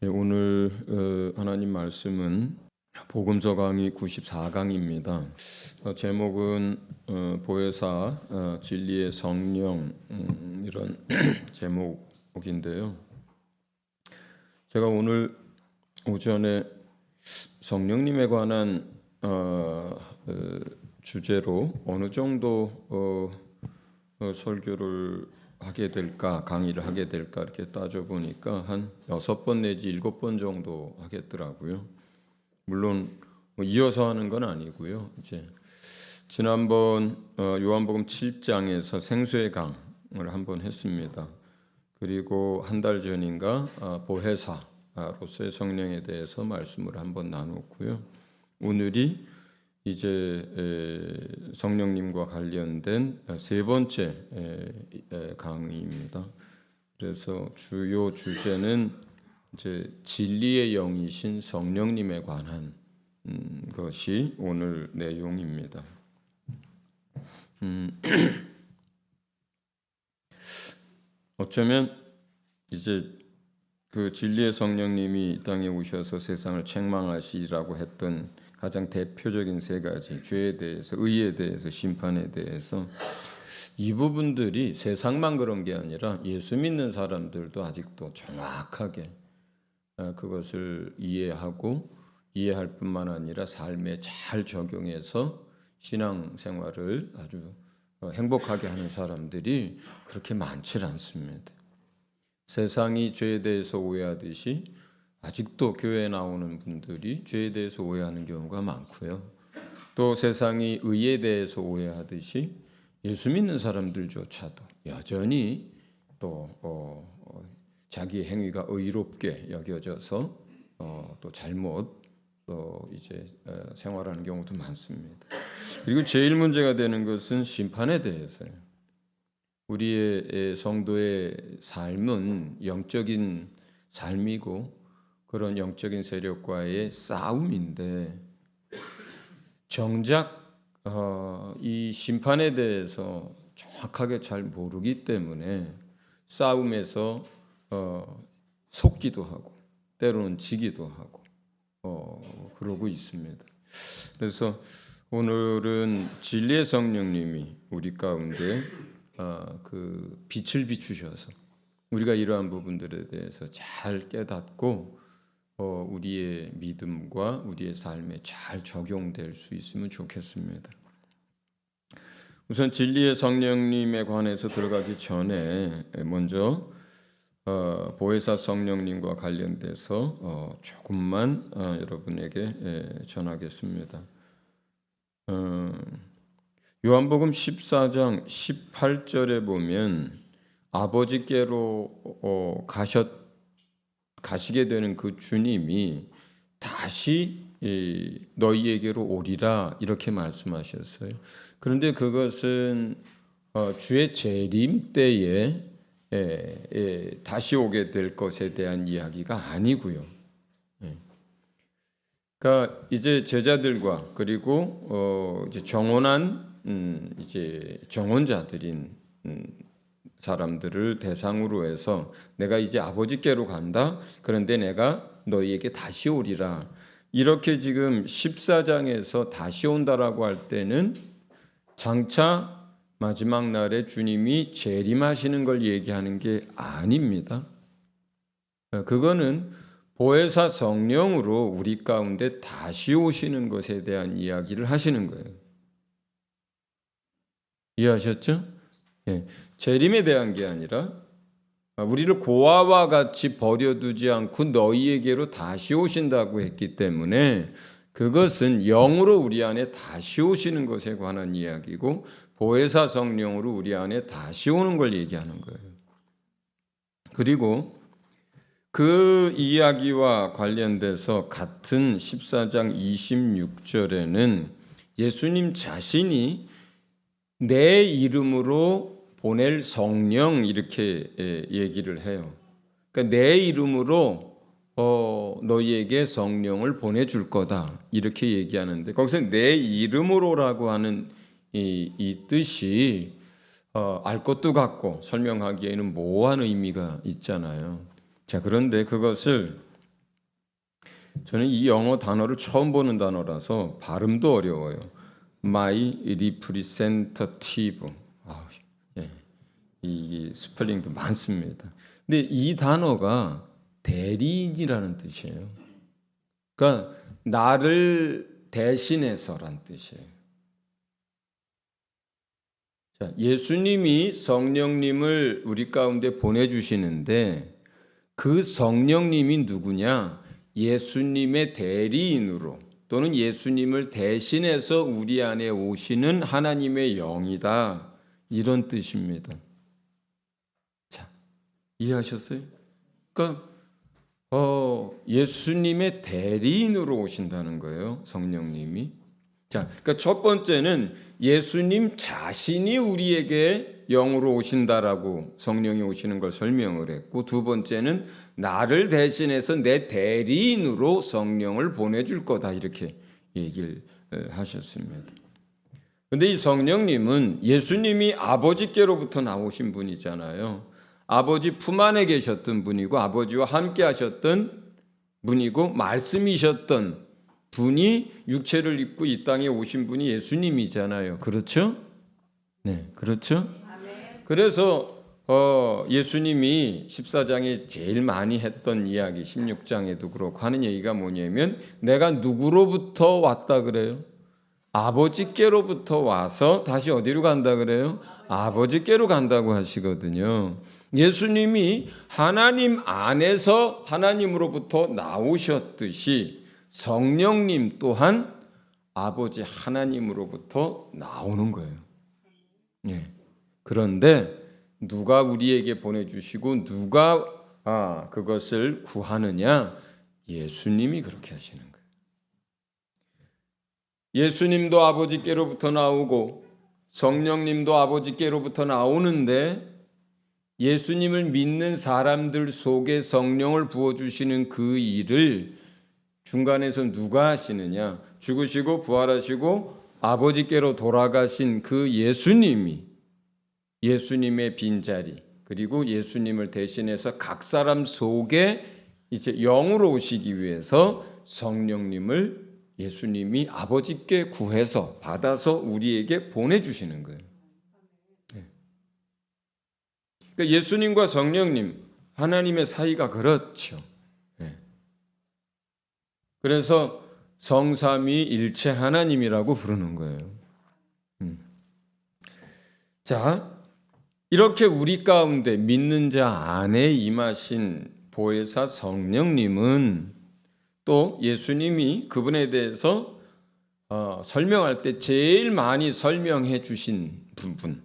오늘 하나님 말씀은 복음서 강의 94강입니다. 제목은 보혜사 진리의 성령 이런 제목인데요. 제가 오늘 오전에 성령님에 관한 주제로 어느 정도 설교를 하게 될까, 강의를 하게 될까 이렇게 따져보니까 한 6번 내지 7번 정도 하겠더라고요. 물론 이어서 하는 건 아니고요. 이제 지난번 요한복음 7장에서 생수의 강을 한번 했습니다. 그리고 한 달 전인가 보혜사로서의 성령에 대해서 말씀을 한번 나눴고요. 오늘이 이제 성령님과 관련된 세 번째 강의입니다. 그래서 주요 주제는 이제 진리의 영이신 성령님에 관한 것이 오늘 내용입니다. 어쩌면 이제 그 진리의 성령님이 이 땅에 오셔서 세상을 책망하시라고 했던 가장 대표적인 세 가지, 죄에 대해서, 의에 대해서, 심판에 대해서, 이 부분들이 세상만 그런 게 아니라 예수 믿는 사람들도 아직도 정확하게 그것을 이해할 뿐만 아니라 삶에 잘 적용해서 신앙생활을 아주 행복하게 하는 사람들이 그렇게 많지 않습니다. 세상이 죄에 대해서 오해하듯이 아직도 교회에 나오는 분들이 죄에 대해서 오해하는 경우가 많고요. 또 세상이 의에 대해서 오해하듯이 예수 믿는 사람들조차도 여전히 또 자기 행위가 의롭게 여겨져서 또 잘못 또 이제 생활하는 경우도 많습니다. 그리고 제일 문제가 되는 것은 심판에 대해서요. 우리의 성도의 삶은 영적인 삶이고 그런 영적인 세력과의 싸움인데 정작 이 심판에 대해서 정확하게 잘 모르기 때문에 싸움에서 속기도 하고 때로는 지기도 하고 그러고 있습니다. 그래서 오늘은 진리의 성령님이 우리 가운데 그 빛을 비추셔서 우리가 이러한 부분들에 대해서 잘 깨닫고 우리의 믿음과 우리의 삶에 잘 적용될 수 있으면 좋겠습니다. 우선 진리의 성령님에 관해서 들어가기 전에 먼저 보혜사 성령님과 관련돼서 조금만 여러분에게 전하겠습니다. 요한복음 14장 18절에 보면 아버지께로 가시게 되는 그 주님이 다시 너희에게로 오리라 이렇게 말씀하셨어요. 그런데 그것은 주의 재림 때에 다시 오게 될 것에 대한 이야기가 아니고요. 그러니까 이제 제자들과 그리고 이제 정언한 이제 정언자들인 사람들을 대상으로 해서 내가 이제 아버지께로 간다. 그런데 내가 너희에게 다시 오리라. 이렇게 지금 14장에서 다시 온다라고 할 때는 장차 마지막 날에 주님이 재림하시는 걸 얘기하는 게 아닙니다. 그거는 보혜사 성령으로 우리 가운데 다시 오시는 것에 대한 이야기를 하시는 거예요. 이해하셨죠? 예. 재림에 대한 게 아니라 우리를 고아와 같이 버려두지 않고 너희에게로 다시 오신다고 했기 때문에 그것은 영으로 우리 안에 다시 오시는 것에 관한 이야기고 보혜사 성령으로 우리 안에 다시 오는 걸 얘기하는 거예요. 그리고 그 이야기와 관련돼서 같은 14장 26절에는 예수님 자신이 내 이름으로 보낼 성령 이렇게 얘기를 해요. 그러니까 내 이름으로 너희에게 성령을 보내줄 거다 이렇게 얘기하는데 거기서 내 이름으로라고 하는 이 뜻이 알 것도 같고 설명하기에는 모호한 의미가 있잖아요. 자, 그런데 그것을 저는 이 영어 단어를 처음 보는 단어라서 발음도 어려워요. My representative. 예. 이 스펠링도 많습니다. 근데 이 단어가 대리인이라는 뜻이에요. 그러니까 나를 대신해서란 뜻이에요. 자, 예수님이 성령님을 우리 가운데 보내주시는데 그 성령님이 누구냐? 예수님의 대리인으로 또는 예수님을 대신해서 우리 안에 오시는 하나님의 영이다. 이런 뜻입니다. 자, 이해하셨어요? 그러니까 예수님의 대리인으로 오신다는 거예요. 성령님이. 자, 그러니까 첫 번째는 예수님 자신이 우리에게 영으로 오신다라고 성령이 오시는 걸 설명을 했고, 두 번째는 나를 대신해서 내 대리인으로 성령을 보내줄 거다 이렇게 얘기를 하셨습니다. 근데 이 성령님은 예수님이 아버지께로부터 나오신 분이잖아요. 아버지 품 안에 계셨던 분이고 아버지와 함께 하셨던 분이고 말씀이셨던 분이 육체를 입고 이 땅에 오신 분이 예수님이잖아요. 그렇죠? 네, 그렇죠? 그래서 예수님이 14장에 제일 많이 했던 이야기, 16장에도 그렇고 하는 얘기가 뭐냐면 내가 누구로부터 왔다 그래요? 아버지께로부터 와서 다시 어디로 간다 그래요? 아버지께로 간다고 하시거든요. 예수님이 하나님 안에서 하나님으로부터 나오셨듯이 성령님 또한 아버지 하나님으로부터 나오는 거예요. 예. 그런데 누가 우리에게 보내주시고 누가 그것을 구하느냐? 예수님이 그렇게 하시는 거예요. 예수님도 아버지께로부터 나오고 성령님도 아버지께로부터 나오는데 예수님을 믿는 사람들 속에 성령을 부어주시는 그 일을 중간에서 누가 하시느냐? 죽으시고 부활하시고 아버지께로 돌아가신 그 예수님이 예수님의 빈자리 그리고 예수님을 대신해서 각 사람 속에 이제 영으로 오시기 위해서 성령님을 예수님이 아버지께 구해서 받아서 우리에게 보내주시는 거예요. 그러니까 예수님과 성령님 하나님의 사이가 그렇죠. 그래서 성삼위일체 하나님이라고 부르는 거예요. 자, 이렇게 우리 가운데 믿는 자 안에 임하신 보혜사 성령님은 또 예수님이 그분에 대해서 설명할 때 제일 많이 설명해 주신 부분,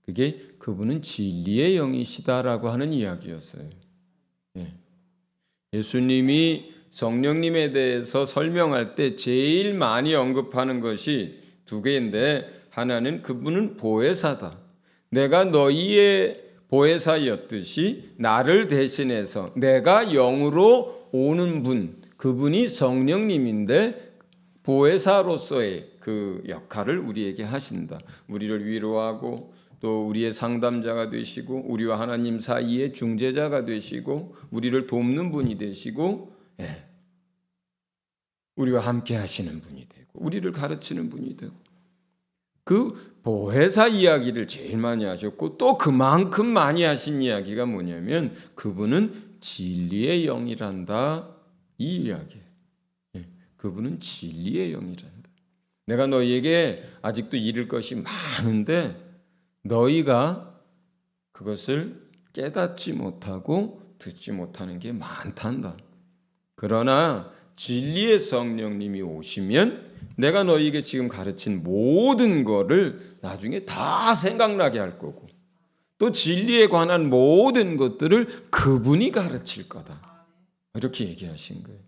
그게 그분은 진리의 영이시다라고 하는 이야기였어요. 예수님이 성령님에 대해서 설명할 때 제일 많이 언급하는 것이 두 개인데, 하나는 그분은 보혜사다. 내가 너희의 보혜사였듯이 나를 대신해서 내가 영으로 오는 분, 그분이 성령님인데 보혜사로서의 그 역할을 우리에게 하신다. 우리를 위로하고 또 우리의 상담자가 되시고 우리와 하나님 사이의 중재자가 되시고 우리를 돕는 분이 되시고 우리와 함께 하시는 분이 되고 우리를 가르치는 분이 되고, 그 보혜사 이야기를 제일 많이 하셨고 또 그만큼 많이 하신 이야기가 뭐냐면 그분은 진리의 영이란다, 이 이야기예요. 그분은 진리의 영이란다. 내가 너희에게 아직도 이를 것이 많은데 너희가 그것을 깨닫지 못하고 듣지 못하는 게 많단다. 그러나 진리의 성령님이 오시면 내가 너희에게 지금 가르친 모든 거를 나중에 다 생각나게 할 거고 또 진리에 관한 모든 것들을 그분이 가르칠 거다. 이렇게 얘기하신 거예요.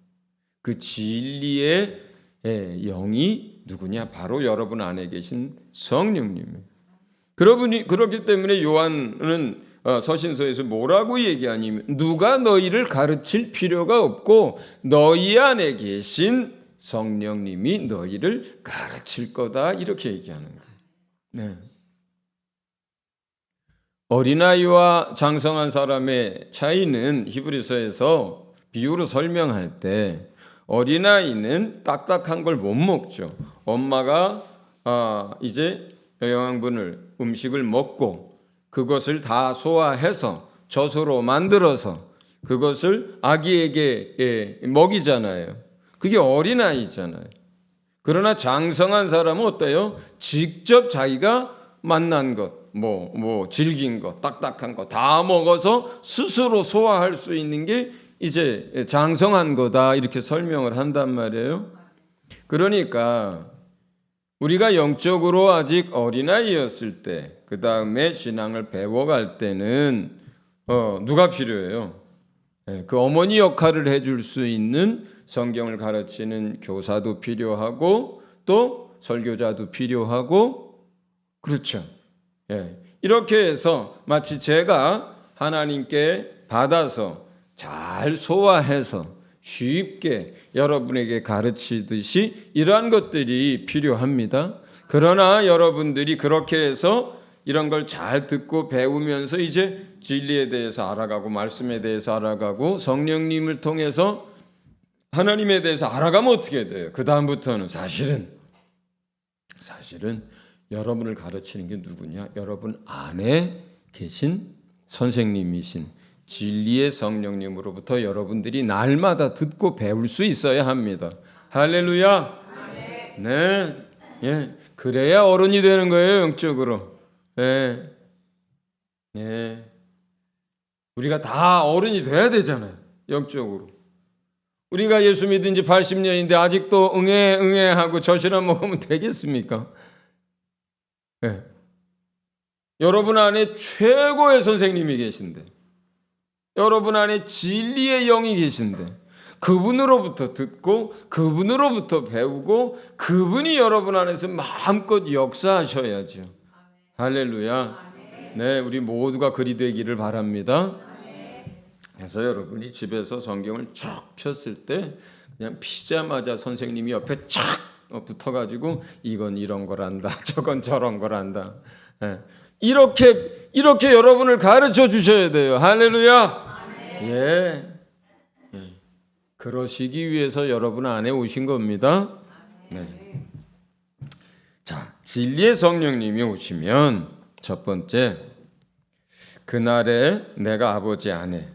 그 진리의 영이 누구냐? 바로 여러분 안에 계신 성령님이에요. 그렇기 때문에 요한은 서신서에서 뭐라고 얘기하냐면 누가 너희를 가르칠 필요가 없고 너희 안에 계신 성령님이 너희를 가르칠 거다, 이렇게 얘기하는 거예요. 어린아이와 장성한 사람의 차이는 히브리서에서 비유로 설명할 때 어린아이는 딱딱한 걸 못 먹죠. 엄마가 이제 영양분을 음식을 먹고 그것을 다 소화해서 젖으로 만들어서 그것을 아기에게 먹이잖아요. 그게 어린아이잖아요. 그러나 장성한 사람은 어때요? 직접 자기가 만난 것, 질긴 것, 딱딱한 거 다 먹어서 스스로 소화할 수 있는 게 이제 장성한 거다, 이렇게 설명을 한단 말이에요. 그러니까 우리가 영적으로 아직 어린아이였을 때, 그 다음에 신앙을 배워갈 때는 누가 필요해요? 그 어머니 역할을 해줄 수 있는 성경을 가르치는 교사도 필요하고 또 설교자도 필요하고, 그렇죠. 이렇게 해서 마치 제가 하나님께 받아서 잘 소화해서 쉽게 여러분에게 가르치듯이 이러한 것들이 필요합니다. 그러나 여러분들이 그렇게 해서 이런 걸 잘 듣고 배우면서 이제 진리에 대해서 알아가고 말씀에 대해서 알아가고 성령님을 통해서 하나님에 대해서 알아가면 어떻게 돼요? 그 다음부터는 사실은 여러분을 가르치는 게 누구냐? 여러분 안에 계신 선생님이신 진리의 성령님으로부터 여러분들이 날마다 듣고 배울 수 있어야 합니다. 할렐루야. 네, 그래야 어른이 되는 거예요, 영적으로. 우리가 다 어른이 돼야 되잖아요, 영적으로. 우리가 예수 믿은 지 80년인데 아직도 응애 하고 젖이나 먹으면 되겠습니까? 여러분 안에 최고의 선생님이 계신데, 여러분 안에 진리의 영이 계신데, 그분으로부터 듣고 그분으로부터 배우고 그분이 여러분 안에서 마음껏 역사하셔야죠. 할렐루야. 네, 우리 모두가 그리 되기를 바랍니다. 그래서 여러분이 집에서 성경을 쭉 폈을 때 그냥 피자마자 선생님이 옆에 착 붙어가지고 이건 이런 거란다, 저건 저런 거란다. 이렇게 여러분을 가르쳐 주셔야 돼요. 할렐루야. 그러시기 위해서 여러분 안에 오신 겁니다. 자, 진리의 성령님이 오시면 첫 번째, 그날에 내가 아버지 안에,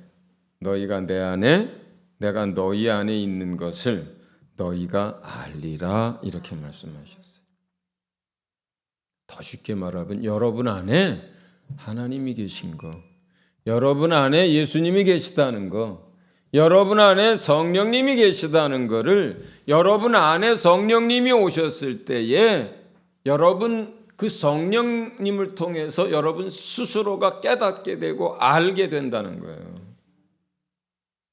너희가 내 안에, 내가 너희 안에 있는 것을 너희가 알리라, 이렇게 말씀하셨어요. 더 쉽게 말하면 여러분 안에 하나님이 계신 거, 여러분 안에 예수님이 계시다는 거, 여러분 안에 성령님이 계시다는 거를, 여러분 안에 성령님이 오셨을 때에 여러분 그 성령님을 통해서 여러분 스스로가 깨닫게 되고 알게 된다는 거예요.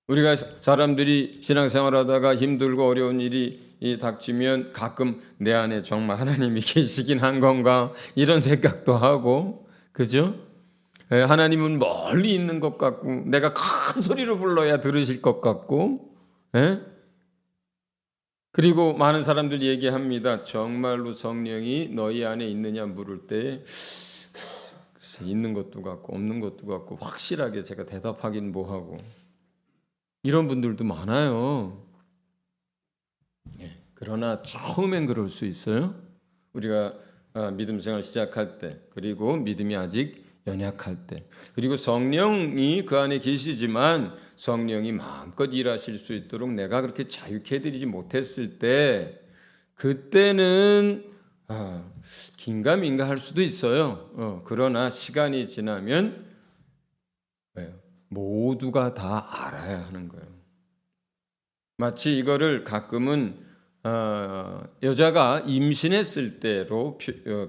우리가 사람들이 신앙생활하다가 힘들고 어려운 일이 닥치면 가끔 내 안에 정말 하나님이 계시긴 한 건가, 이런 생각도 하고, 그죠? 하나님은 멀리 있는 것 같고 내가 큰 소리로 불러야 들으실 것 같고, 그리고 많은 사람들이 얘기합니다. 정말로 성령이 너희 안에 있느냐 물을 때 있는 것도 같고 없는 것도 같고 확실하게 제가 대답하긴 뭐하고, 이런 분들도 많아요. 그러나 처음엔 그럴 수 있어요. 우리가 믿음 생활 시작할 때, 그리고 믿음이 아직 연약할 때, 그리고 성령이 그 안에 계시지만 성령이 마음껏 일하실 수 있도록 내가 그렇게 자유케 해드리지 못했을 때, 그때는 긴가민가 할 수도 있어요. 그러나 시간이 지나면 모두가 다 알아야 하는 거예요. 마치 이거를 가끔은 여자가 임신했을 때로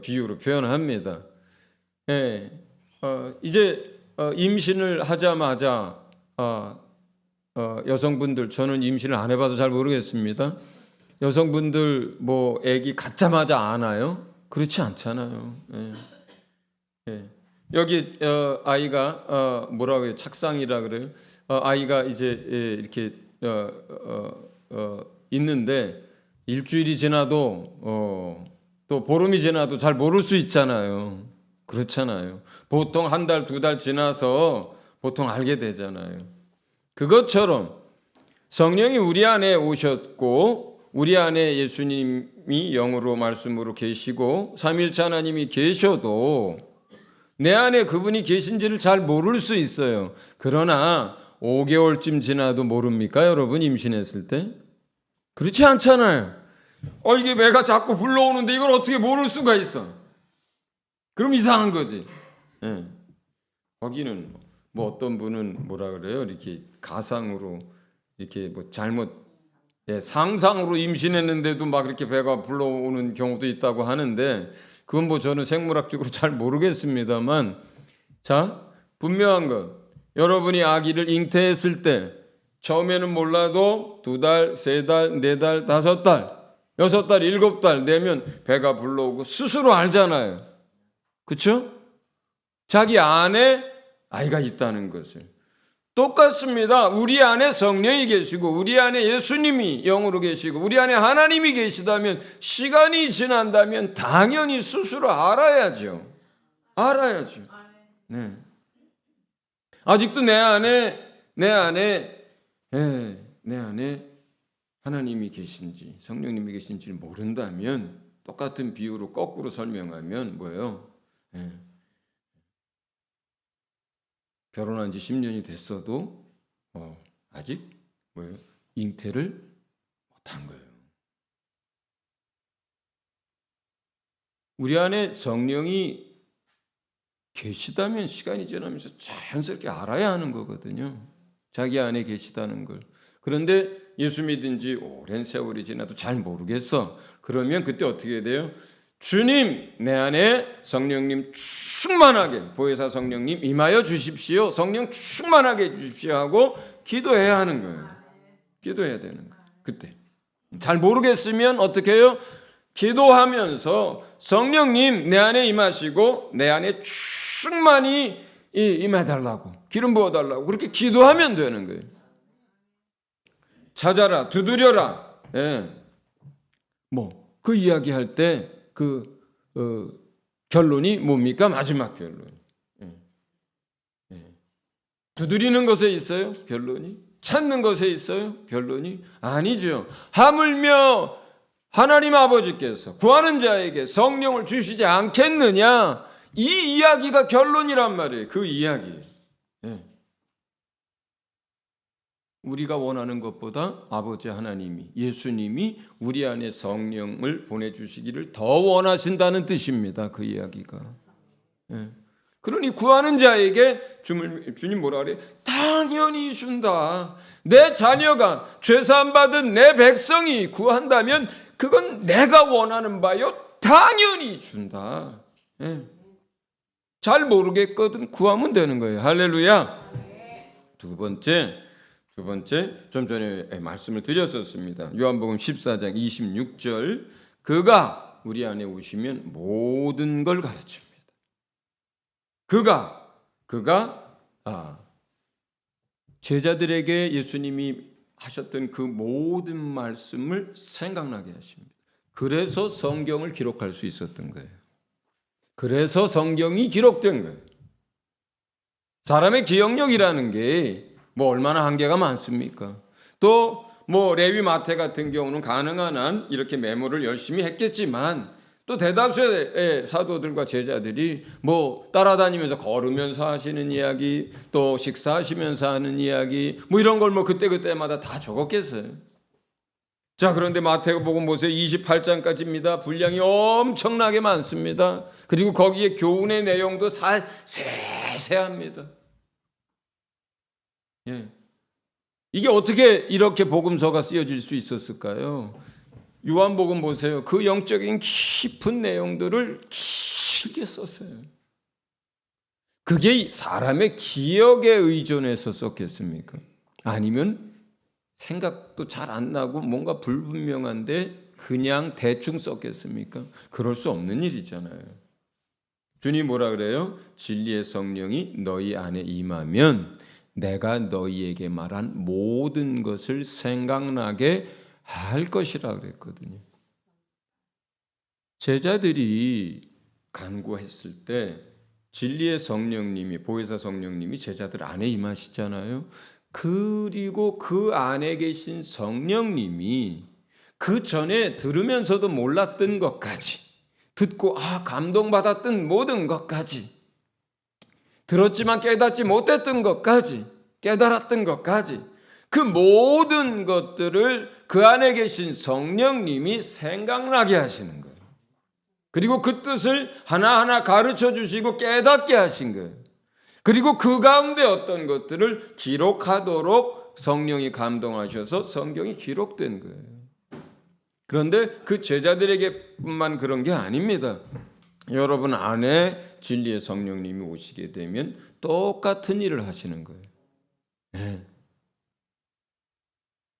비유로 표현합니다. 이제 임신을 하자마자 여성분들, 저는 임신을 안 해봐서 잘 모르겠습니다. 여성분들 뭐 아기 갖자마자 아나요? 그렇지 않잖아요. 여기 아이가 뭐라고 해요? 착상이라 그래요. 아이가 이제 이렇게 있는데 일주일이 지나도 또 보름이 지나도 잘 모를 수 있잖아요. 그렇잖아요. 보통 한 달, 두 달 지나서 보통 알게 되잖아요. 그것처럼 성령이 우리 안에 오셨고 우리 안에 예수님이 영으로 말씀으로 계시고 삼위일체 하나님이 계셔도 내 안에 그분이 계신지를 잘 모를 수 있어요. 그러나 5개월쯤 지나도 모릅니까? 여러분 임신했을 때? 그렇지 않잖아요. 이게 배가 자꾸 불러오는데 이걸 어떻게 모를 수가 있어? 그럼 이상한 거지. 예. 거기는 뭐 어떤 분은 뭐라 그래요? 이렇게 가상으로 이렇게 뭐 잘못 상상으로 임신했는데도 막 이렇게 배가 불러오는 경우도 있다고 하는데 그건 뭐 저는 생물학적으로 잘 모르겠습니다만 자 분명한 것 여러분이 아기를 잉태했을 때 처음에는 몰라도 2달, 3달, 4달, 5달, 6달, 7달 되면 배가 불러오고 스스로 알잖아요. 그렇죠? 자기 안에 아이가 있다는 것을. 똑같습니다. 우리 안에 성령이 계시고 우리 안에 예수님이 영으로 계시고 우리 안에 하나님이 계시다면 시간이 지난다면 당연히 스스로 알아야죠. 알아야죠. 네. 아직도 내 안에 하나님이 계신지 성령님이 계신지를 모른다면 똑같은 비유로 거꾸로 설명하면 뭐예요? 결혼한 지 10년이 됐어도 아직 뭐예요? 잉태를 못한 거예요. 우리 안에 성령이 계시다면 시간이 지나면서 자연스럽게 알아야 하는 거거든요. 자기 안에 계시다는 걸. 그런데 예수 믿은 지 오랜 세월이 지나도 잘 모르겠어. 그러면 그때 어떻게 돼요? 주님, 내 안에 성령님 충만하게 보혜사 성령님 임하여 주십시오. 성령 충만하게 해주십시오 하고 기도해야 하는 거예요. 기도해야 되는 거예요. 그때 잘 모르겠으면 어떻게 해요? 기도하면서 성령님 내 안에 임하시고 내 안에 충만히 임해달라고 기름 부어달라고 그렇게 기도하면 되는 거예요. 찾아라 두드려라. 뭐 그 이야기할 때 그 결론이 뭡니까? 마지막 결론. 두드리는 것에 있어요? 결론이? 찾는 것에 있어요? 결론이? 아니죠. 하물며 하나님 아버지께서 구하는 자에게 성령을 주시지 않겠느냐? 이 이야기가 결론이란 말이에요. 그 이야기. 우리가 원하는 것보다 아버지 하나님이 예수님이 우리 안에 성령을 보내주시기를 더 원하신다는 뜻입니다. 그 이야기가. 그러니 구하는 자에게 주님 뭐라 그래요? 당연히 준다. 내 자녀가 죄사함 받은 내 백성이 구한다면 그건 내가 원하는 바요. 당연히 준다. 잘 모르겠거든 구하면 되는 거예요. 할렐루야. 두 번째 좀 전에 말씀을 드렸었습니다. 요한복음 14장 26절 그가 우리 안에 오시면 모든 걸 가르칩니다. 그가 제자들에게 예수님이 하셨던 그 모든 말씀을 생각나게 하십니다. 그래서 성경을 기록할 수 있었던 거예요. 그래서 성경이 기록된 거예요. 사람의 기억력이라는 게 뭐 얼마나 한계가 많습니까? 또 뭐 레위 마태 같은 경우는 가능한 한 이렇게 메모를 열심히 했겠지만 또 대다수의 사도들과 제자들이 뭐 따라다니면서 걸으면서 하시는 이야기 또 식사하시면서 하는 이야기 뭐 이런 걸 뭐 그때마다 다 적었겠어요. 자, 그런데 마태복음 보세요. 28장까지입니다. 분량이 엄청나게 많습니다. 그리고 거기에 교훈의 내용도 세세합니다. 이게 어떻게 이렇게 복음서가 쓰여질 수 있었을까요? 요한복음 보세요. 그 영적인 깊은 내용들을 길게 썼어요. 그게 사람의 기억에 의존해서 썼겠습니까? 아니면 생각도 잘 안 나고 뭔가 불분명한데 그냥 대충 썼겠습니까? 그럴 수 없는 일이잖아요. 주님 뭐라 그래요? 진리의 성령이 너희 안에 임하면 내가 너희에게 말한 모든 것을 생각나게 할 것이라 그랬거든요. 제자들이 간구했을 때 진리의 성령님이 보혜사 성령님이 제자들 안에 임하시잖아요. 그리고 그 안에 계신 성령님이 그 전에 들으면서도 몰랐던 것까지, 듣고 감동받았던 모든 것까지, 들었지만 깨닫지 못했던 것까지, 깨달았던 것까지, 그 모든 것들을 그 안에 계신 성령님이 생각나게 하시는 거예요. 그리고 그 뜻을 하나하나 가르쳐 주시고 깨닫게 하신 거예요. 그리고 그 가운데 어떤 것들을 기록하도록 성령이 감동하셔서 성경이 기록된 거예요. 그런데 그 제자들에게뿐만 그런 게 아닙니다. 여러분 안에 진리의 성령님이 오시게 되면 똑같은 일을 하시는 거예요. 네.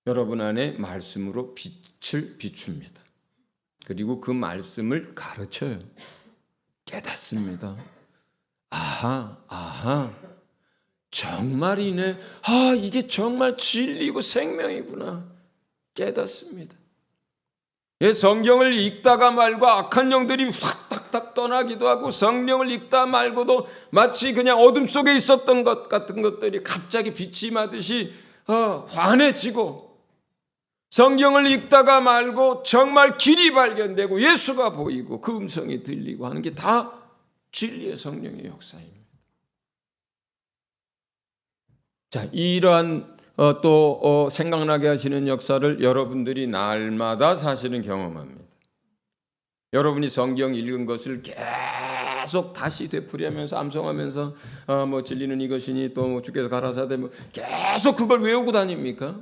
여러분 안에 말씀으로 빛을 비춥니다. 그리고 그 말씀을 가르쳐요. 깨닫습니다. 아하, 정말이네. 이게 정말 진리고 생명이구나. 깨닫습니다. 성경을 읽다가 말고 악한 영들이 탁탁탁 떠나기도 하고, 성령을 읽다 말고도 마치 그냥 어둠 속에 있었던 것 같은 것들이 갑자기 빛이 나듯이 환해지고, 성경을 읽다가 말고 정말 길이 발견되고 예수가 보이고 그 음성이 들리고 하는 게 다 진리의 성령의 역사입니다. 자, 이러한 또 생각나게 하시는 역사를 여러분들이 날마다 사실은 경험합니다. 여러분이 성경 읽은 것을 계속 다시 되풀이하면서 암송하면서 진리는 이것이니 또 주께서 가라사대 계속 그걸 외우고 다닙니까?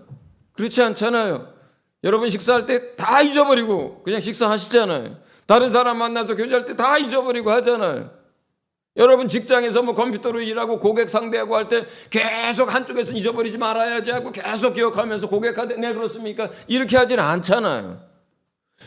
그렇지 않잖아요. 여러분 식사할 때 다 잊어버리고 그냥 식사하시잖아요. 다른 사람 만나서 교제할 때 다 잊어버리고 하잖아요. 여러분 직장에서 컴퓨터로 일하고 고객 상대하고 할 때 계속 한쪽에서 잊어버리지 말아야지 하고 계속 기억하면서 고객한테 네 그렇습니까? 이렇게 하진 않잖아요.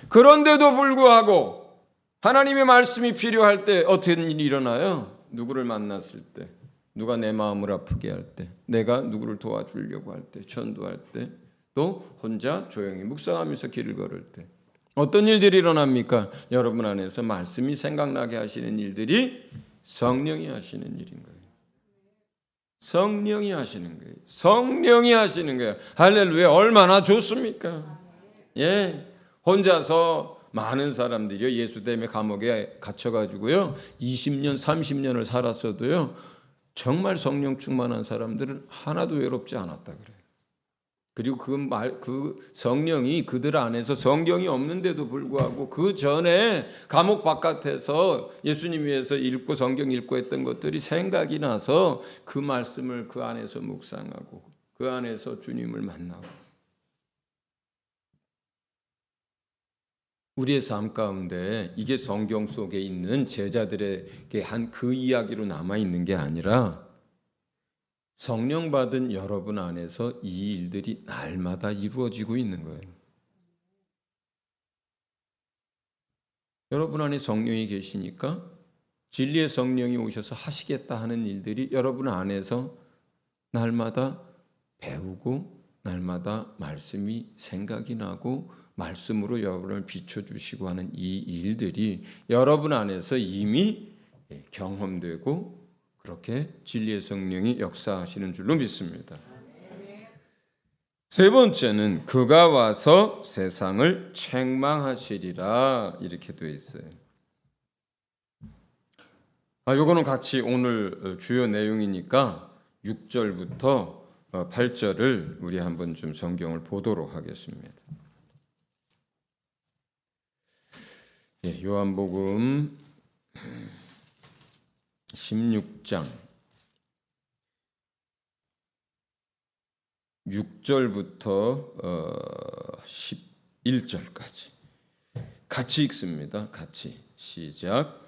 그런데도 불구하고 하나님의 말씀이 필요할 때 어떤 일이 일어나요? 누구를 만났을 때, 누가 내 마음을 아프게 할 때, 내가 누구를 도와주려고 할 때, 전도할 때, 또 혼자 조용히 묵상하면서 길을 걸을 때 어떤 일들이 일어납니까? 여러분 안에서 말씀이 생각나게 하시는 일들이 성령이 하시는 일인 거예요. 성령이 하시는 거예요. 성령이 하시는 거예요. 할렐루야. 얼마나 좋습니까? 혼자서 많은 사람들이요, 예수 때문에 감옥에 갇혀가지고요 20년 30년을 살았어도요 정말 성령 충만한 사람들은 하나도 외롭지 않았다 그래요. 그리고 그 성령이 그들 안에서 성경이 없는데도 불구하고 그 전에 감옥 바깥에서 예수님 위해서 읽고 성경 읽고 했던 것들이 생각이 나서 그 말씀을 그 안에서 묵상하고 그 안에서 주님을 만나고, 우리의 삶 가운데 이게 성경 속에 있는 제자들에게 한 그 이야기로 남아 있는 게 아니라 성령 받은 여러분 안에서 이 일들이 날마다 이루어지고 있는 거예요. 여러분 안에 성령이 계시니까 진리의 성령이 오셔서 하시겠다 하는 일들이 여러분 안에서 날마다 배우고 날마다 말씀이 생각이 나고 말씀으로 여러분을 비춰주시고 하는 이 일들이 여러분 안에서 이미 경험되고 그렇게 진리의 성령이 역사하시는 줄로 믿습니다. 세 번째는 그가 와서 세상을 책망하시리라 이렇게 되어 있어요. 요거는 같이 오늘 주요 내용이니까 6절부터 8절을 우리 한번 좀 성경을 보도록 하겠습니다. 요한복음 16장 6절부터 11절까지 같이 읽습니다. 같이 시작.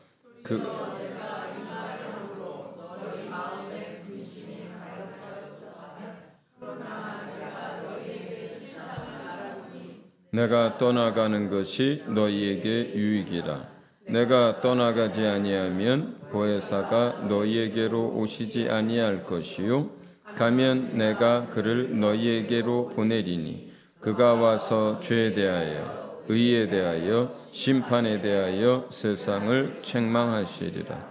내가 떠나가는 것이 너희에게 유익이라. 내가 떠나가지 아니하면 보혜사가 너희에게로 오시지 아니할 것이요 가면 내가 그를 너희에게로 보내리니 그가 와서 죄에 대하여 의에 대하여 심판에 대하여 세상을 책망하시리라.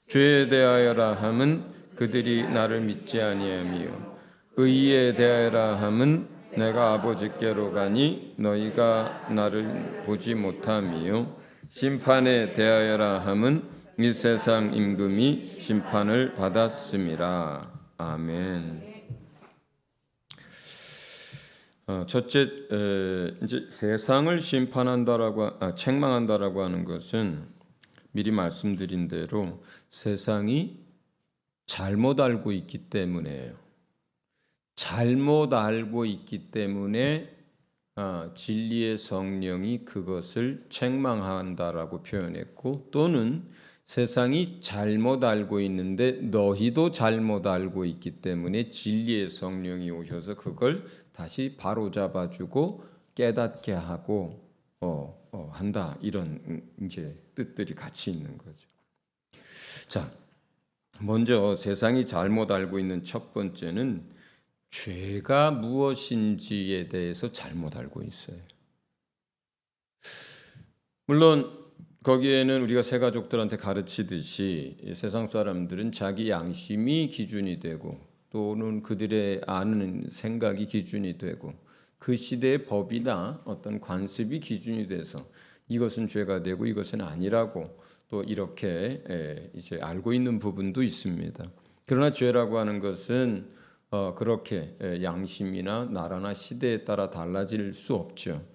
죄에 대하여라 함은 그들이 나를 믿지 아니하며 의에 대하여라 함은 내가 아버지께로 가니 너희가 나를 보지 못함이요 심판에 대하여라 함은 이 세상 임금이 심판을 받았음이라. 아멘. 첫째, 이제 세상을 책망한다라고 하는 것은 미리 말씀드린 대로 세상이 잘못 알고 있기 때문에요. 잘못 알고 있기 때문에 진리의 성령이 그것을 책망한다라고 표현했고, 또는 세상이 잘못 알고 있는데 너희도 잘못 알고 있기 때문에 진리의 성령이 오셔서 그걸 다시 바로잡아주고 깨닫게 하고 한다, 이런 이제 뜻들이 같이 있는 거죠. 자, 먼저 세상이 잘못 알고 있는 첫 번째는 죄가 무엇인지에 대해서 잘못 알고 있어요. 물론 거기에는 우리가 새 가족들한테 가르치듯이 세상 사람들은 자기 양심이 기준이 되고 또는 그들의 아는 생각이 기준이 되고 그 시대의 법이나 어떤 관습이 기준이 돼서 이것은 죄가 되고 이것은 아니라고 또 이렇게 이제 알고 있는 부분도 있습니다. 그러나 죄라고 하는 것은 그렇게 양심이나 나라나 시대에 따라 달라질 수 없죠.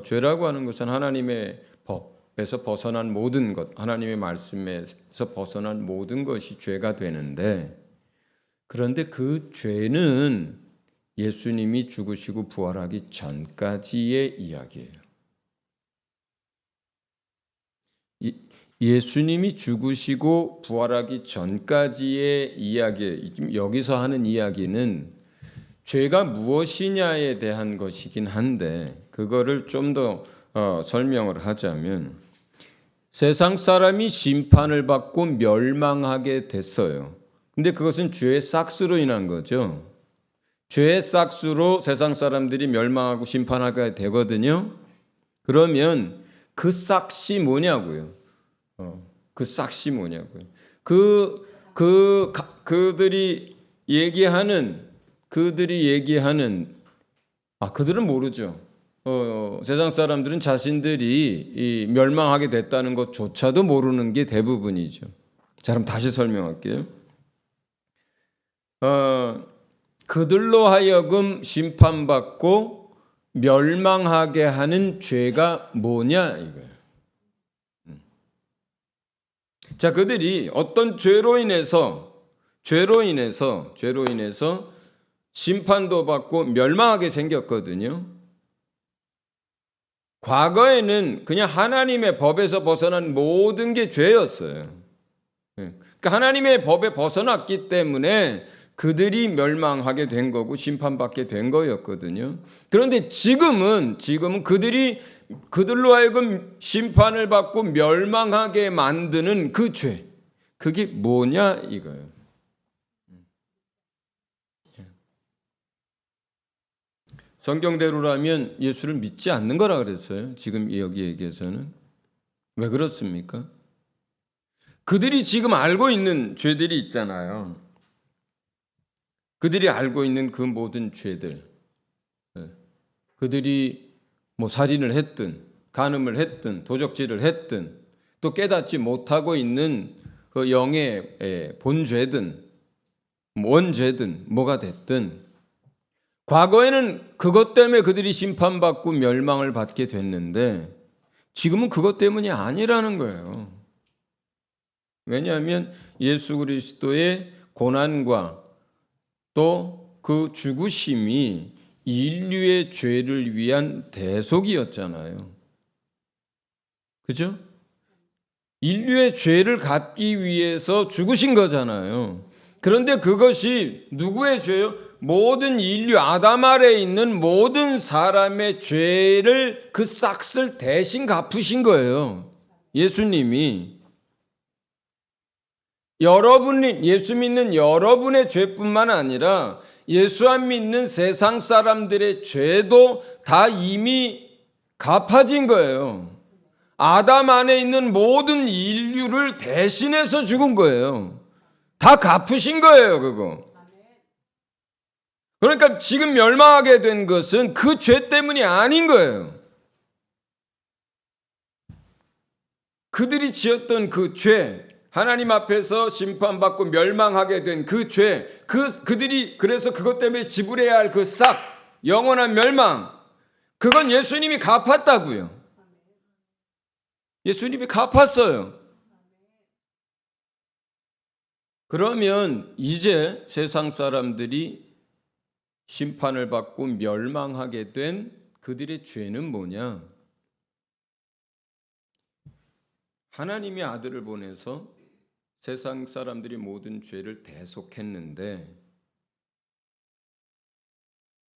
죄라고 하는 것은 하나님의 법에서 벗어난 모든 것, 하나님의 말씀에서 벗어난 모든 것이 죄가 되는데, 그런데 그 죄는 예수님이 죽으시고 부활하기 전까지의 이야기예요. 예수님이 죽으시고 부활하기 전까지의 이야기, 여기서 하는 이야기는 죄가 무엇이냐에 대한 것이긴 한데, 그거를 좀 더 설명을 하자면 세상 사람이 심판을 받고 멸망하게 됐어요. 근데 그것은 죄의 싹스로 인한 거죠. 죄의 싹스로 세상 사람들이 멸망하고 심판하게 되거든요. 그러면 그 싹이 뭐냐고요? 그 싹이 뭐냐고요? 그들이 얘기하는 그들은 모르죠. 세상 사람들은 자신들이 멸망하게 됐다는 것조차도 모르는 게 대부분이죠. 자, 그럼 다시 설명할게요. 그들로 하여금 심판받고 멸망하게 하는 죄가 뭐냐 이거예요. 자, 그들이 어떤 죄로 인해서 심판도 받고 멸망하게 생겼거든요. 과거에는 그냥 하나님의 법에서 벗어난 모든 게 죄였어요. 그러니까 하나님의 법에 벗어났기 때문에 그들이 멸망하게 된 거고 심판받게 된 거였거든요. 그런데 지금은 그들로 하여금 심판을 받고 멸망하게 만드는 그 죄, 그게 뭐냐 이거예요. 성경대로라면 예수를 믿지 않는 거라 그랬어요. 지금 여기 얘기에서는. 왜 그렇습니까? 그들이 지금 알고 있는 죄들이 있잖아요. 그들이 알고 있는 그 모든 죄들, 그들이 살인을 했든 간음을 했든 도적질을 했든 또 깨닫지 못하고 있는 그 영의 본죄든 원죄든 뭐가 됐든 과거에는 그것 때문에 그들이 심판받고 멸망을 받게 됐는데 지금은 그것 때문이 아니라는 거예요. 왜냐하면 예수 그리스도의 고난과 또 그 죽으심이 인류의 죄를 위한 대속이었잖아요. 그죠? 인류의 죄를 갚기 위해서 죽으신 거잖아요. 그런데 그것이 누구의 죄요? 모든 인류, 아담 아래에 있는 모든 사람의 죄를 그 싹을 대신 갚으신 거예요. 예수님이. 예수 믿는 여러분의 죄뿐만 아니라 예수 안 믿는 세상 사람들의 죄도 다 이미 갚아진 거예요. 아담 안에 있는 모든 인류를 대신해서 죽은 거예요. 다 갚으신 거예요, 그거. 그러니까 지금 멸망하게 된 것은 그 죄 때문이 아닌 거예요. 그들이 지었던 그 죄, 하나님 앞에서 심판받고 멸망하게 된 그 죄, 그들이 그래서 그것 때문에 지불해야 할 그 싹, 영원한 멸망, 그건 예수님이 갚았다고요. 예수님이 갚았어요. 그러면 이제 세상 사람들이 심판을 받고 멸망하게 된 그들의 죄는 뭐냐? 하나님이 아들을 보내서 세상 사람들이 모든 죄를 대속했는데,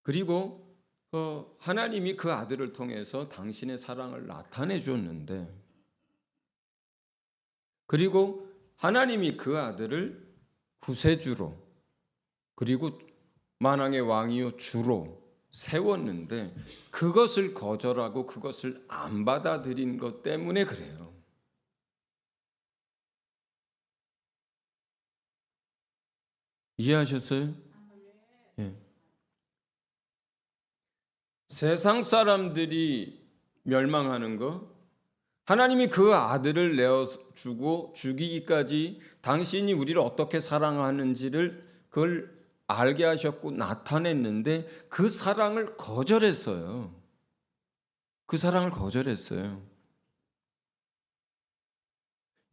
그리고 하나님이 그 아들을 통해서 당신의 사랑을 나타내 줬는데, 그리고 하나님이 그 아들을 구세주로, 그리고 만왕의 왕이요 주로 세웠는데, 그것을 거절하고 그것을 안 받아들인 것 때문에 그래요. 이해하셨어요? 예. 세상 사람들이 멸망하는 거, 하나님이 그 아들을 내어주고 죽이기까지 당신이 우리를 어떻게 사랑하는지를 그걸 알게 하셨고 나타냈는데, 그 사랑을 거절했어요. 그 사랑을 거절했어요.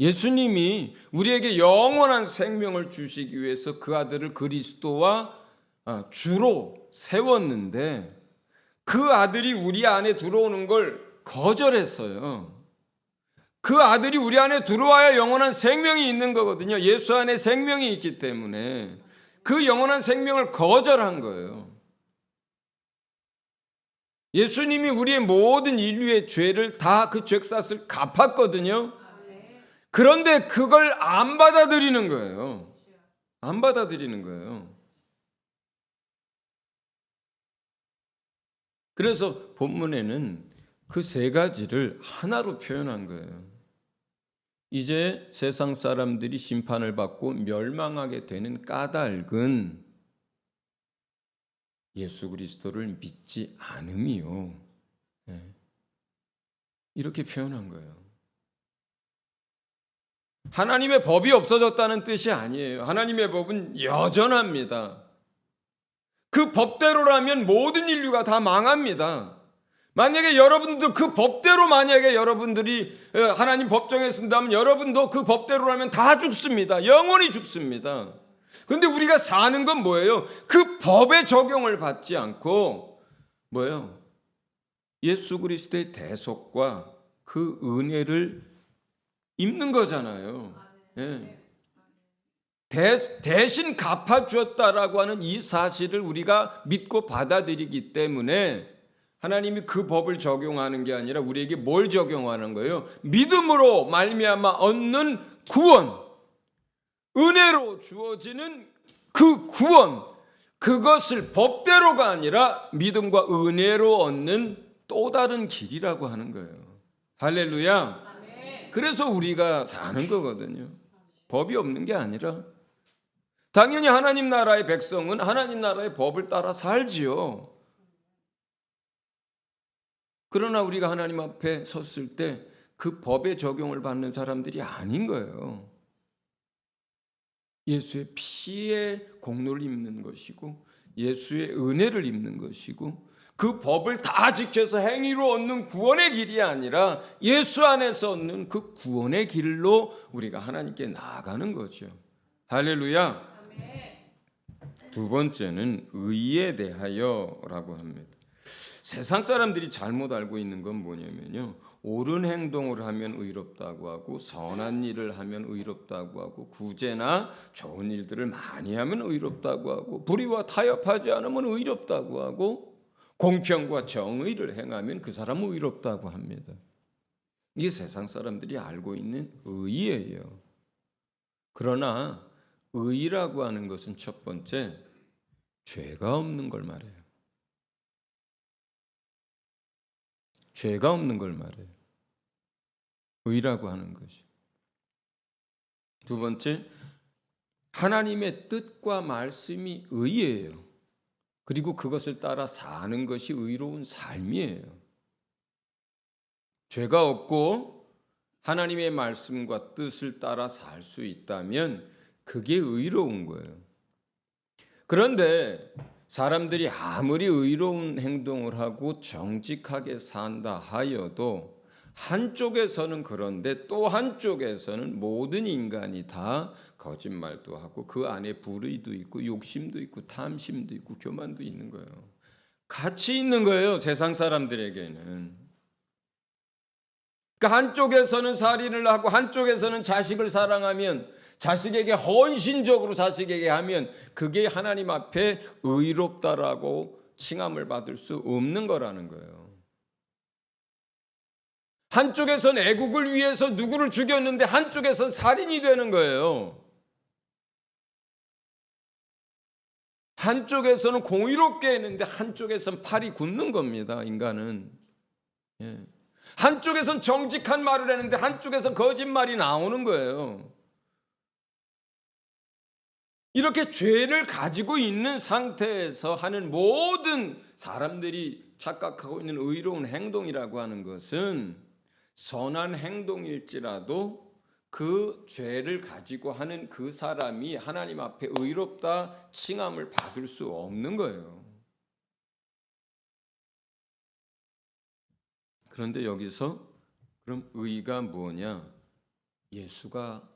예수님이 우리에게 영원한 생명을 주시기 위해서 그 아들을 그리스도와 주로 세웠는데, 그 아들이 우리 안에 들어오는 걸 거절했어요. 그 아들이 우리 안에 들어와야 영원한 생명이 있는 거거든요. 예수 안에 생명이 있기 때문에 그 영원한 생명을 거절한 거예요. 예수님이 우리의 모든 인류의 죄를 다 그 죄값을 갚았거든요. 그런데 그걸 안 받아들이는 거예요. 안 받아들이는 거예요. 그래서 본문에는 그 세 가지를 하나로 표현한 거예요. 이제 세상 사람들이 심판을 받고 멸망하게 되는 까닭은 예수 그리스도를 믿지 않음이요. 이렇게 표현한 거예요. 하나님의 법이 없어졌다는 뜻이 아니에요. 하나님의 법은 여전합니다. 그 법대로라면 모든 인류가 다 망합니다. 만약에 여러분도 그 법대로 만약에 여러분들이 하나님 법정에 쓴다면 여러분도 그 법대로라면 다 죽습니다. 영원히 죽습니다. 그런데 우리가 사는 건 뭐예요? 그 법의 적용을 받지 않고 뭐예요? 예수 그리스도의 대속과 그 은혜를 입는 거잖아요. 예. 대신 갚아주었다라고 하는 이 사실을 우리가 믿고 받아들이기 때문에 하나님이 그 법을 적용하는 게 아니라 우리에게 뭘 적용하는 거예요? 믿음으로 말미암아 얻는 구원, 은혜로 주어지는 그 구원, 그것을 법대로가 아니라 믿음과 은혜로 얻는 또 다른 길이라고 하는 거예요. 할렐루야. 그래서 우리가 사는 거거든요. 법이 없는 게 아니라. 당연히 하나님 나라의 백성은 하나님 나라의 법을 따라 살지요. 그러나 우리가 하나님 앞에 섰을 때 그 법의 적용을 받는 사람들이 아닌 거예요. 예수의 피의 공로를 입는 것이고 예수의 은혜를 입는 것이고 그 법을 다 지켜서 행위로 얻는 구원의 길이 아니라 예수 안에서 얻는 그 구원의 길로 우리가 하나님께 나아가는 거죠. 할렐루야. 두 번째는 의에 대하여라고 합니다. 세상 사람들이 잘못 알고 있는 건 뭐냐면요, 옳은 행동을 하면 의롭다고 하고 선한 일을 하면 의롭다고 하고 구제나 좋은 일들을 많이 하면 의롭다고 하고 불의와 타협하지 않으면 의롭다고 하고 공평과 정의를 행하면 그 사람은 의롭다고 합니다. 이게 세상 사람들이 알고 있는 의예요. 그러나 의라고 하는 것은 첫 번째, 죄가 없는 걸 말해요. 죄가 없는 걸 말해요. 의라고 하는 것이. 두 번째, 하나님의 뜻과 말씀이 의예요. 그리고 그것을 따라 사는 것이 의로운 삶이에요. 죄가 없고 하나님의 말씀과 뜻을 따라 살 수 있다면 그게 의로운 거예요. 그런데 사람들이 아무리 의로운 행동을 하고 정직하게 산다 하여도 한쪽에서는 그런데 또 한쪽에서는 모든 인간이 다 거짓말도 하고 그 안에 불의도 있고 욕심도 있고 탐심도 있고 교만도 있는 거예요. 같이 있는 거예요, 세상 사람들에게는. 그러니까 한쪽에서는 살인을 하고 한쪽에서는 자식을 사랑하면, 자식에게 헌신적으로 자식에게 하면 그게 하나님 앞에 의롭다라고 칭함을 받을 수 없는 거라는 거예요. 한쪽에서는 애국을 위해서 누구를 죽였는데 한쪽에서는 살인이 되는 거예요. 한쪽에서는 공의롭게 했는데 한쪽에서는 팔이 굳는 겁니다, 인간은. 예. 한쪽에서는 정직한 말을 했는데 한쪽에서는 거짓말이 나오는 거예요. 이렇게 죄를 가지고 있는 상태에서 하는 모든 사람들이 착각하고 있는 의로운 행동이라고 하는 것은 선한 행동일지라도 그 죄를 가지고 하는 그 사람이 하나님 앞에 의롭다 칭함을 받을 수 없는 거예요. 그런데 여기서 그럼 의가 뭐냐? 예수가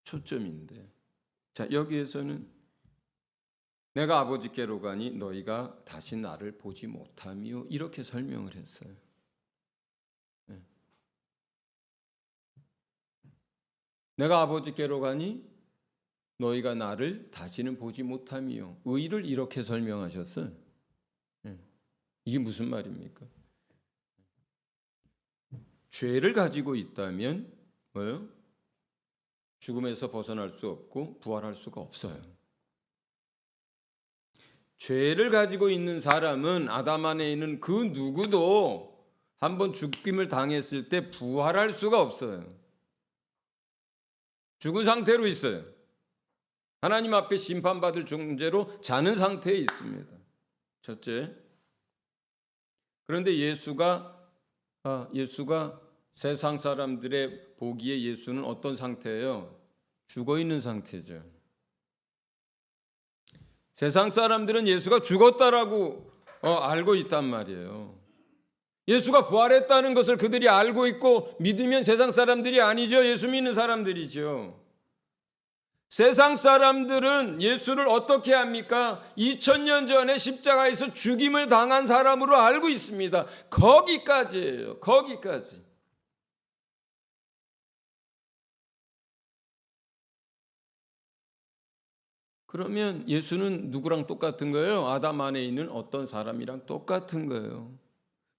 초점인데, 자, 여기에서는 내가 아버지께로 가니 너희가 다시 나를 보지 못하며 이렇게 설명을 했어요. 내가 아버지께로 가니 너희가 나를 다시는 보지 못하며, 의를 이렇게 설명하셨어요. 이게 무슨 말입니까? 죄를 가지고 있다면 뭐예요? 죽음에서 벗어날 수 없고 부활할 수가 없어요. 죄를 가지고 있는 사람은 아담 안에 있는 그 누구도 한번 죽임을 당했을 때 부활할 수가 없어요. 죽은 상태로 있어요. 하나님 앞에 심판받을 존재로 자는 상태에 있습니다. 첫째. 그런데 예수가 세상 사람들의 보기에 예수는 어떤 상태예요? 죽어 있는 상태죠. 세상 사람들은 예수가 죽었다라고 알고 있단 말이에요. 예수가 부활했다는 것을 그들이 알고 있고 믿으면 세상 사람들이 아니죠. 예수 믿는 사람들이죠. 세상 사람들은 예수를 어떻게 합니까? 2000년 전에 십자가에서 죽임을 당한 사람으로 알고 있습니다. 거기까지예요. 거기까지. 그러면 예수는 누구랑 똑같은 거예요? 아담 안에 있는 어떤 사람이랑 똑같은 거예요.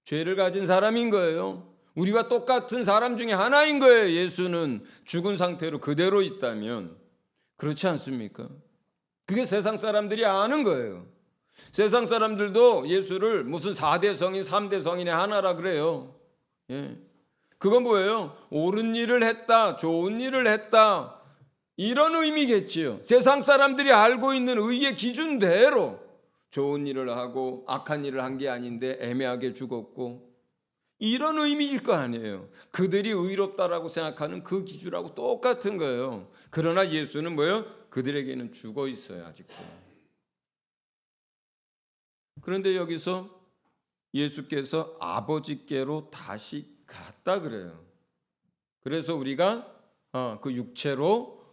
죄를 가진 사람인 거예요. 우리와 똑같은 사람 중에 하나인 거예요. 예수는 죽은 상태로 그대로 있다면. 그렇지 않습니까? 그게 세상 사람들이 아는 거예요. 세상 사람들도 예수를 무슨 4대 성인, 3대 성인의 하나라 그래요. 예. 그건 뭐예요? 옳은 일을 했다, 좋은 일을 했다, 이런 의미겠지요. 세상 사람들이 알고 있는 의의 기준대로 좋은 일을 하고 악한 일을 한 게 아닌데 애매하게 죽었고, 이런 의미일 거 아니에요. 그들이 의롭다라고 생각하는 그 기준하고 똑같은 거예요. 그러나 예수는 뭐예요? 그들에게는 죽어 있어요, 아직도. 그런데 여기서 예수께서 아버지께로 다시 갔다 그래요. 그래서 우리가 그 육체로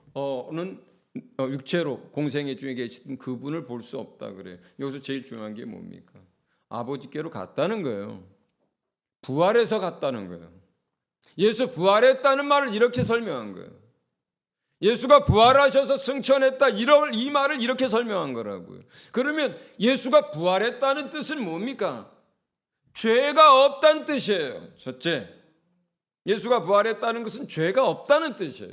공생애 중에 계시던 그분을 볼 수 없다 그래요. 여기서 제일 중요한 게 뭡니까? 아버지께로 갔다는 거예요. 부활해서 갔다는 거예요. 예수 부활했다는 말을 이렇게 설명한 거예요. 예수가 부활하셔서 승천했다, 이 말을 이렇게 설명한 거라고요. 그러면 예수가 부활했다는 뜻은 뭡니까? 죄가 없다는 뜻이에요. 첫째, 예수가 부활했다는 것은 죄가 없다는 뜻이에요.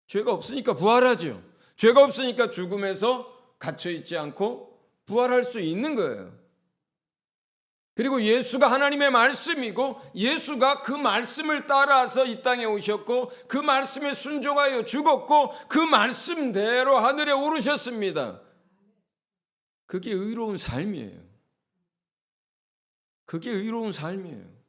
죄가 없으니까 부활하죠. 죄가 없으니까 죽음에서 갇혀있지 않고 부활할 수 있는 거예요. 그리고 예수가 하나님의 말씀이고 예수가 그 말씀을 따라서 이 땅에 오셨고 그 말씀에 순종하여 죽었고 그 말씀대로 하늘에 오르셨습니다. 그게 의로운 삶이에요. 그게 의로운 삶이에요.